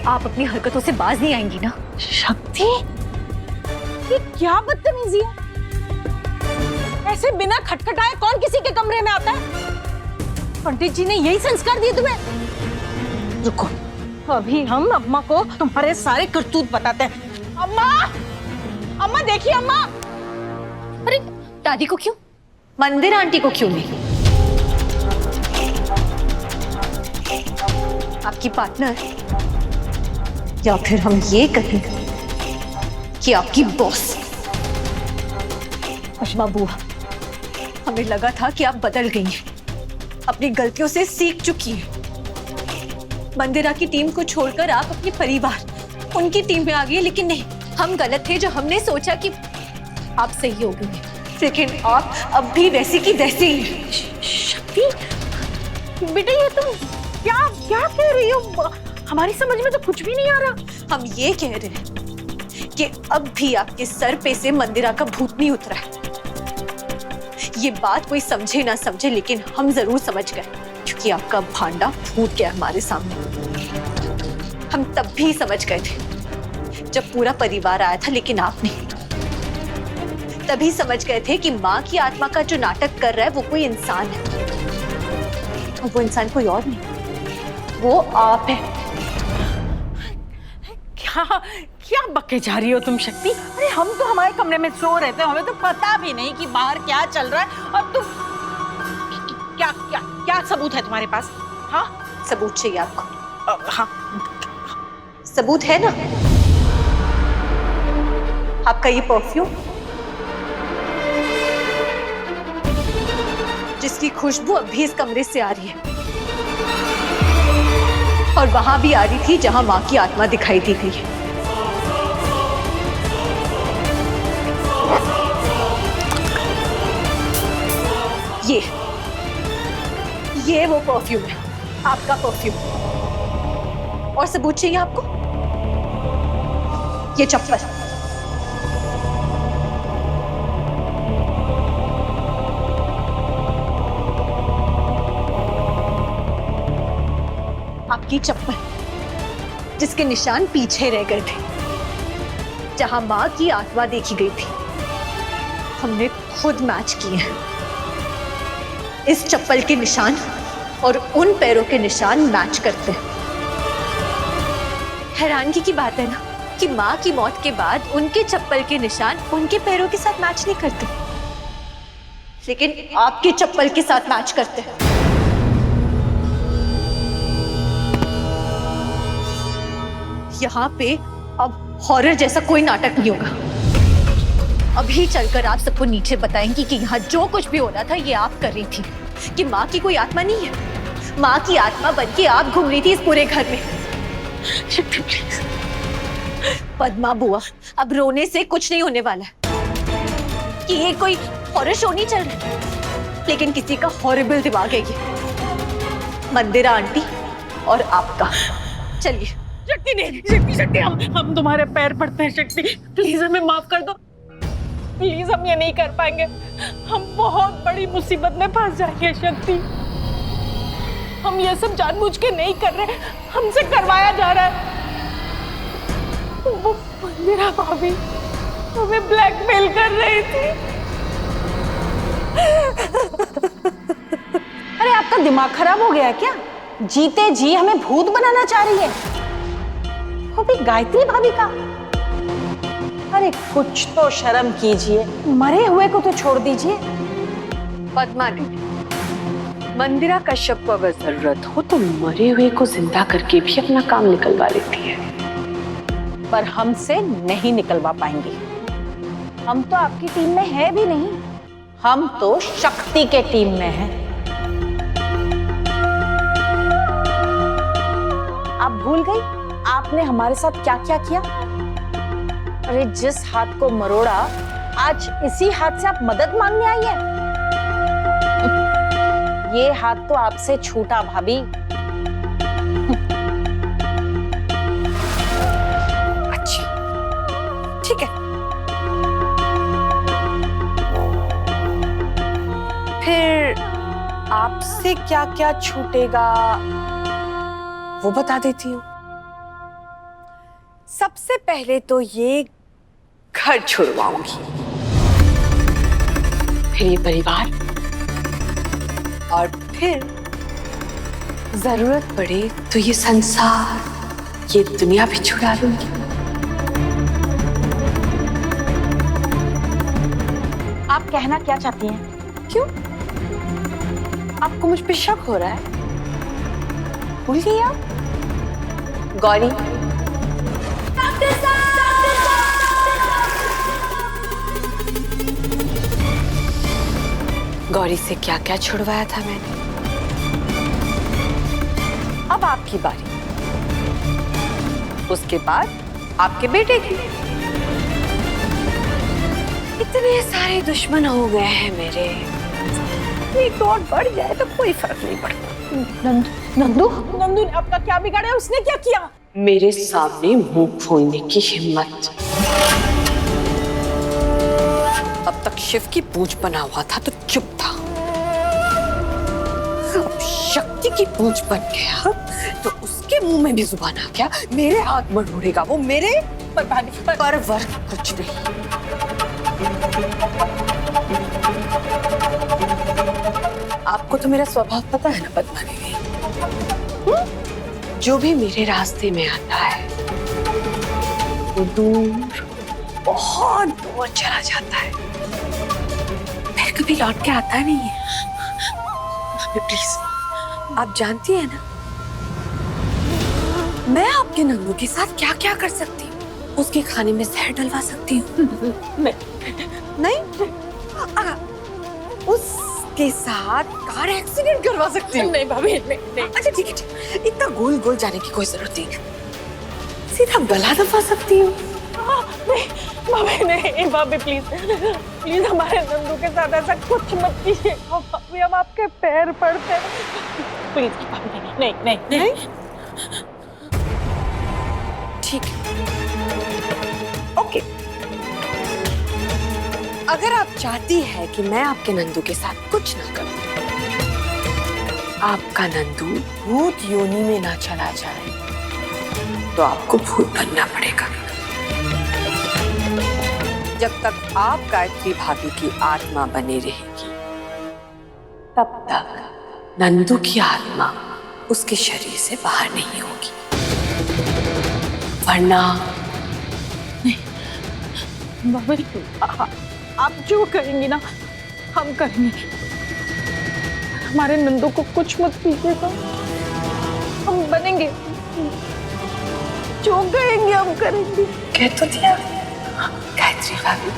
आप अपनी हरकतों से बाज नहीं आएंगी ना? शक्ति, ये क्या बदतमीजी है? ऐसे बिना खटखटाए कौन किसी के कमरे में आता है? पंडित जी ने यही संस्कार दिए तुम्हें? रुको, अभी हम अम्मा को तुम्हारे सारे करतूत बताते हैं। अम्मा, अम्मा देखिए अम्मा। अरे दादी को क्यों, मंदिर आंटी को क्यों नहीं? आपकी पार्टनर, या फिर हम ये कहें कि आपकी बॉस। अशमा बुआ, हमें लगा था कि आप बदल गई हैं, अपनी गलतियों से सीख चुकी हैं। मंदिरा की टीम को छोड़कर आप अपने परिवार, उनकी टीम में आ गई, लेकिन नहीं, हम गलत थे जो हमने सोचा कि आप सही हो गई, लेकिन आप अब भी वैसी की वैसी ही। शक्ति, बेटा ये तुम क्या क्या कह रही हो? हमारी समझ में तो कुछ भी नहीं आ रहा। हम ये कह रहे हैं कि अब भी आपके सर पे से मंदिरा का भूत नहीं उतरा है। ये बात कोई समझे ना समझे, लेकिन हम जरूर समझ गए, क्योंकि आपका भांडा फूट गया हमारे सामने। हम तब भी समझ गए थे जब पूरा परिवार आया था, लेकिन आप नहीं। तभी समझ गए थे कि माँ की आत्मा का जो नाटक कर रहा है वो कोई इंसान है, और वो इंसान कोई और नहीं, वो आप है। क्या क्या बके जा रही हो तुम शक्ति? अरे हम तो हमारे कमरे में सो रहे थे, हमें तो पता भी नहीं कि बाहर क्या चल रहा है, और तुम क्या क्या क्या सबूत है तुम्हारे पास? हाँ, सबूत चाहिए आपको? हाँ, सबूत है ना, आपका ये परफ्यूम, जिसकी खुशबू अब भी इस कमरे से आ रही है, और वहां भी आ रही थी जहां मां की आत्मा दिखाई दी गई है। ये वो परफ्यूम है, आपका परफ्यूम। और सबूत चाहिए आपको? ये चप्पल, आपकी चप्पल, जिसके निशान पीछे रह गए थे, जहां मां की आत्मा देखी गई थी। हमने खुद मैच किए हैं। इस चप्पल के निशान और उन पैरों के निशान मैच करते हैं। हैरानगी की बात है ना कि मां की मौत के बाद उनके चप्पल के निशान उनके पैरों के साथ मैच नहीं करते, लेकिन आपके चप्पल के साथ मैच करते हैं। यहाँ पे अब हॉरर जैसा कोई नाटक नहीं होगा। अभी चलकर आप सबको नीचे बताएंगी कि यहाँ जो कुछ भी हो रहा था ये आप कर रही थी, कि माँ की कोई आत्मा नहीं है, माँ की आत्मा बनके आप घूम रही थी इस पूरे घर में। पद्मा बुआ, अब रोने से कुछ नहीं होने वाला है कि ये कोई हॉरर शो नहीं चल रहा है, लेकिन किसी का हॉरिबल दिमाग है ये, मंदिरा आंटी और आपका। चलिए। शक्ति नहीं, शक्ति शक्ति, हम तुम्हारे पैर पड़ते हैं शक्ति, प्लीज हमें माफ कर दो, प्लीज हम ये नहीं कर पाएंगे, हम बहुत बड़ी मुसीबत में फंस जाएंगे शक्ति। हम ये सब जानबूझ के नहीं कर रहे, हमसे करवाया जा रहा है। वो मंदिरा भाभी हमें ब्लैकमेल कर रही थी। अरे आपका दिमाग खराब हो गया है क्या? जीते जी हमें भूत बनाना चाह रही है, वो भी गायत्री भाभी का। अरे कुछ तो शर्म कीजिए, मरे हुए को तो छोड़ दीजिए। पद्मा दीदी, मंदिरा कश्यप को अगर जरूरत हो तो मरे हुए को जिंदा करके भी अपना काम निकलवा लेती है, पर हमसे नहीं निकलवा पाएंगी। हम तो आपकी टीम में है भी नहीं, हम तो शक्ति के टीम में हैं। आप भूल गई आपने हमारे साथ क्या क्या किया? अरे जिस हाथ को मरोड़ा, आज इसी हाथ से आप मदद मांगने आई है। ये हाथ तो आपसे छूटा भाभी। अच्छा ठीक है, फिर आपसे क्या क्या छूटेगा वो बता देती हूँ। सबसे पहले तो ये घर छुड़वाऊंगी, फिर ये परिवार, और फिर जरूरत पड़े तो ये संसार, ये दुनिया भी छुड़ा लूंगी। आप कहना क्या चाहती हैं? क्यों? आपको मुझ पे शक हो रहा है? भूल गई आप? गौरी, गौरी से क्या क्या छुड़वाया था मैंने। अब आपकी बारी, उसके बाद आपके बेटे की। इतने सारे दुश्मन हो गए हैं मेरे, एक और बढ़ जाए तो कोई फर्क नहीं पड़ता। नंदू नंदू ने आपका क्या बिगाड़ा? उसने क्या किया? मेरे सामने मुंह खोलने की हिम्मत। अब तक शिव की पूंछ बना हुआ था तो चुप था, अब शक्ति की पूंछ बन गया तो उसके मुंह में भी जुबान आ गया। मेरे हाथ में ढूंढेगा वो, मेरे पर वर्ग कुछ नहीं। आपको तो मेरा स्वभाव पता है ना पद्मानी, जो भी मेरे रास्ते में आता है वो दूर, बहुत दूर चला जाता है, फिर कभी लौट के आता नहीं है। प्लीज, आप जानती हैं ना मैं आपके नंदू के साथ क्या क्या कर सकती हूँ? उसके खाने में जहर डलवा सकती हूँ। नहीं, उसके साथ कार एक्सीडेंट करवा सकती हूँ। नहीं भाभी, नहीं। अच्छा ठीक है, इतना गोल गोल जाने की कोई जरूरत नहीं है, सीधा गला दबा सकती हूँ। नहीं भाभी, नहीं भाभी, प्लीज प्लीज हमारे नंदू के साथ ऐसा कुछ मत कीजिए भाभी, हम आपके पैर पड़ते हैं, प्लीज भाभी। नहीं नहीं नहीं, ठीक है, ओके। अगर आप चाहती है कि मैं आपके नंदू के साथ कुछ ना करूं, आपका नंदू भूत योनि में ना चला जाए, तो आपको भूत बनना पड़ेगा। जब तक आप गायत्री भाभी की आत्मा बनी रहेगी, तब तक नंदू की आत्मा उसके शरीर से बाहर नहीं होगी, वरना भाभी आप जो करेंगी ना हम करेंगे, हमारे नंदू को कुछ मत कीजिएगा, हम बनेंगे, जो कहेंगे हम करेंगे। कह तो दिया गायत्री भाभी।